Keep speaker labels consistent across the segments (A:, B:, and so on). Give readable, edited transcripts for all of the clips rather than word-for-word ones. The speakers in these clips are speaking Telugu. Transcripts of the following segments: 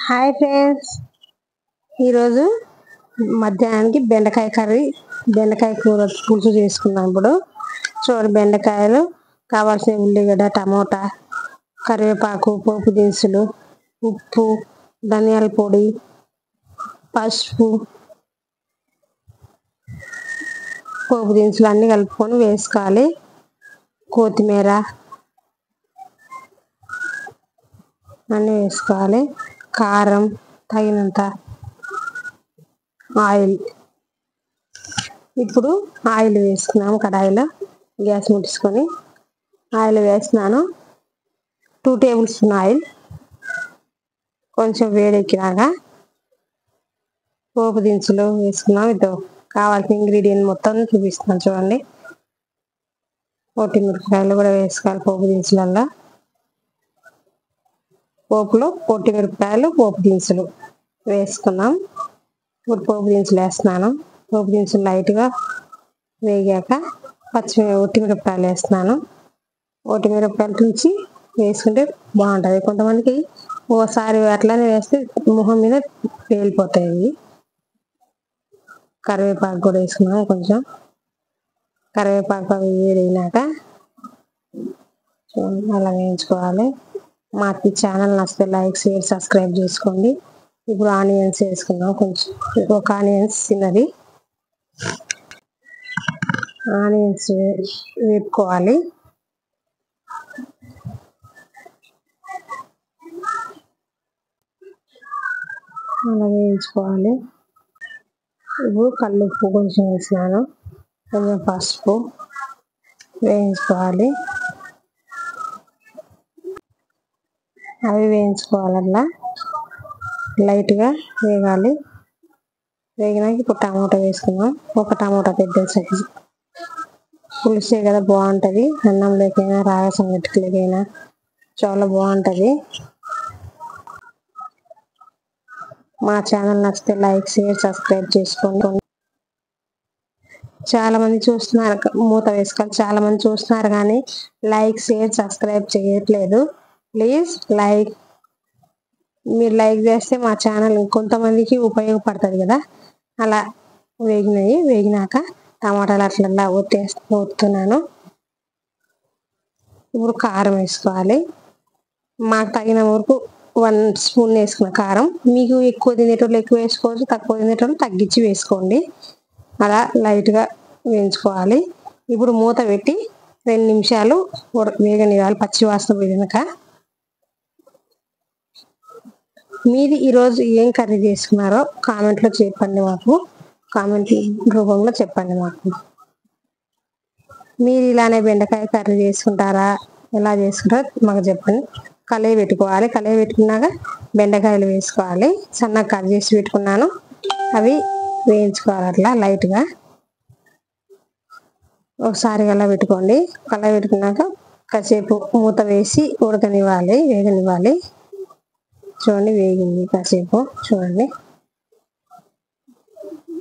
A: హాయ్ ఫ్రెండ్స్, ఈరోజు మధ్యాహ్నానికి బెండకాయ కర్రీ, బెండకాయ కూర పులుసు చేసుకున్నాం. ఇప్పుడు చూడండి, బెండకాయలు కావాల్సిన ఉల్లిగడ్డ, టమోటా, కరివేపాకు, పోపు దినుసులు, ఉప్పు, ధనియాల పొడి, పసుపు, పోపు దినుసులు అన్నీ కలుపుకొని వేసుకోవాలి. కొత్తిమీర అన్నీ వేసుకోవాలి. కారం తగినంత, ఆయిల్. ఇప్పుడు ఆయిల్ వేసుకున్నాము. కడాయిలో గ్యాస్ ముట్టించుకొని ఆయిల్ వేస్తున్నాను. 2 టేబుల్ స్పూన్ ఆయిల్. కొంచెం వేడెక్కినాక పోపు దినుసులు వేసుకున్నాం. ఇదో కావాల్సిన ఇంగ్రీడియంట్ మొత్తం చూపిస్తున్నాను చూడండి. మిరపకాయలు కూడా వేసుకోవాలి పోపు దినుసులలో. పోపులో మిరపకాయలు, పోపు దినుసులు వేసుకున్నాం. ఇప్పుడు పోపు దినుసులు వేస్తున్నాను. పోపు దినుసులు లైట్గా వేగాక మిరపకాయలు వేస్తున్నాను. మిరపకాయలు తుంచి వేసుకుంటే బాగుంటుంది. కొంతమందికి ఓసారి అట్లానే వేస్తే మొహం మీద పేలిపోతాయి. కరివేపాకు కూడా వేసుకున్నాం. కొంచెం కరివేపాకు వేడినాక అలా వేయించుకోవాలి. మా ఛానల్ నచ్చితే లైక్, షేర్, సబ్స్క్రైబ్ చేసుకోండి. ఇప్పుడు ఆనియన్స్ వేసుకున్నాం. కొంచెం ఒక ఆనియన్స్ చిన్నది. ఆనియన్స్ వేపుకోవాలి. అలా వేయించుకోవాలి. ఇప్పుడు కల్లుప్పు కొంచెం వేసినాను. కొంచెం పసుపు వేయించుకోవాలి. అవి వేయించుకోవాలన్నా లైట్గా వేగాలి. వేగినాక ఇప్పుడు టమాటా వేసుకున్నాం. ఒక టమాటా పెద్ద సైజు. పులుసే కదా బాగుంటుంది. అన్నంలోకైనా, రాగి సంగటికైనా చాలా బాగుంటుంది. మా ఛానల్ నచ్చితే లైక్, షేర్, సబ్స్క్రైబ్ చేసుకోండి. చాలా మంది చూస్తున్నారు, మూత వేసుకోవాలి. చాలా మంది చూస్తున్నారు కానీ లైక్, షేర్, సబ్స్క్రైబ్ చేయట్లేదు. ప్లీజ్ మీరు లైక్ చేస్తే మా ఛానల్ కొంతమందికి ఉపయోగపడుతుంది కదా. అలా వేగినాక టమాటాలు అట్లా ఒత్తున్నాను. ఇప్పుడు కారం వేసుకోవాలి. మాకు తగిన వరకు 1 స్పూన్ వేసుకున్న కారం. మీకు ఎక్కువ తినేటోళ్ళు ఎక్కువ వేసుకోవచ్చు, తక్కువ తినేటోళ్ళు తగ్గించి వేసుకోండి. అలా లైట్గా వేయించుకోవాలి. ఇప్పుడు మూత పెట్టి 2 నిమిషాలు వేగనివ్వాలి. పచ్చి వాసన పోయినాక. మీది ఈరోజు ఏం కర్రీ చేసుకున్నారో కామెంట్లో చెప్పండి. కామెంట్ రూపంలో చెప్పండి మాకు. మీరు ఇలానే బెండకాయ కర్రీ చేసుకుంటారా? ఎలా చేసుకుంటారో మాకు చెప్పండి. కళాయి పెట్టుకోవాలి. కళాయి పెట్టుకున్నాక బెండకాయలు వేసుకోవాలి. సన్నగా కట్ చేసి పెట్టుకున్నాను. అవి వేయించుకోవాలి అట్లా లైట్గా. ఒకసారి అలా పెట్టుకోండి. కళాయి పెట్టుకున్నాక కాసేపు మూత వేసి వేగనివ్వాలి. చూడండి, వేగింది కాసేపు. చూడండి,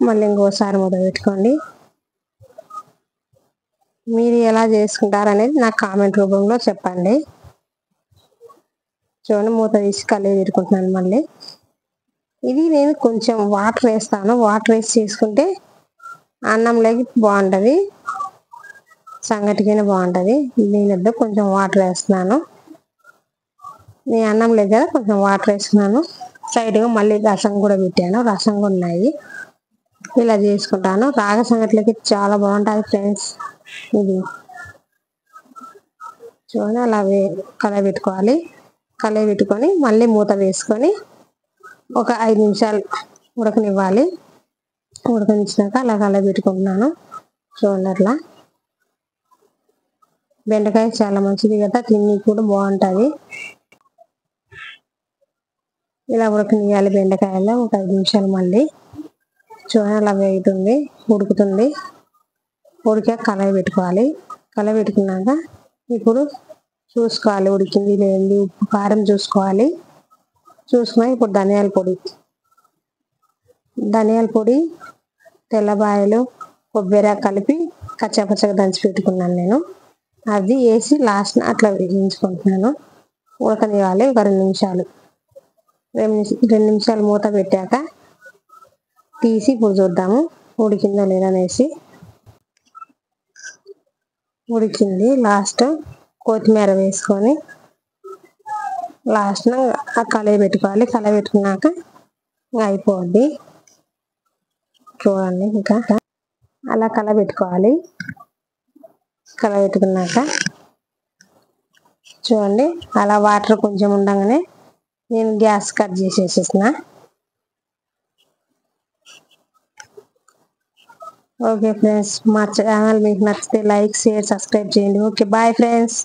A: మళ్ళీ ఇంకోసారి మూత పెట్టుకోండి. మీరు ఎలా చేసుకుంటారనేది నాకు కామెంట్ రూపంలో చెప్పండి. చూడండి, మూత తీసి కళాయి పెట్టుకుంటున్నాను. మళ్ళీ ఇది నేను కొంచెం వాటర్ వేస్తాను. వాటర్ వేసి చేసుకుంటే అన్నంలోకి బాగుంటుంది, సంగటికైనా బాగుంటుంది. దీనిలో కొంచెం వాటర్ వేస్తున్నాను. నేను అన్నం లేదు కదా, కొంచెం వాటర్ వేసుకున్నాను. సైడ్గా మళ్ళీ రసం కూడా పెట్టాను. రసం కూడా ఉన్నాయి. ఇలా చేసుకుంటాను. రాగి సంగట్లకి చాలా బాగుంటుంది ఫ్రెండ్స్. ఇది చూడండి, అలా కళాయి పెట్టుకోవాలి. కళాయి పెట్టుకొని మళ్ళీ మూత వేసుకొని ఒక 5 నిమిషాలు ఉడకనివ్వాలి. ఉడకనిచ్చినాక అలా కళాయి పెట్టుకుంటున్నాను. చూడండి, అట్లా బెండకాయ చాలా మంచిది కదా, తిని కూడా బాగుంటుంది. ఇలా ఉడకనియాలి బెండకాయలో ఒక 5 నిమిషాలు. మళ్ళీ చూడండి, అలా ఉడుకుతుంది. ఉడికాక కళాయి పెట్టుకోవాలి. కళాయి పెట్టుకున్నాక ఇప్పుడు చూసుకోవాలి ఉడికింది లేనిది, ఉప్పు, కారం చూసుకుని ఇప్పుడు ధనియాల పొడి, తెల్లబాయలు, కొబ్బరి కలిపి కచ్చాపచ్చగా దంచి పెట్టుకున్నాను నేను. అది వేసి లాస్ట్ అట్లా వేయించుకుంటున్నాను. ఉడకనివ్వాలి ఒక 2 నిమిషాలు. రెండు నిమిషాలు మూత పెట్టాక తీసి ఇప్పుడు చూద్దాము ఉడికిందో లేదా అనేసి. ఉడికింది. లాస్ట్ కొత్తిమీర వేసుకొని లాస్ట్ కలయి పెట్టుకోవాలి. కలయి పెట్టుకున్నాక అయిపోద్ది. చూడండి ఇంకా అలా కలబెట్టుకోవాలి. కలబెట్టుకున్నాక చూడండి అలా వాటర్ కొంచెం ఉండగానే నేను గ్యాస్ కట్ చేసేసిన. ఓకే ఫ్రెండ్స్, మా ఛానల్ మీకు నచ్చితే లైక్, షేర్, సబ్స్క్రైబ్ చేయండి. Okay, bye friends.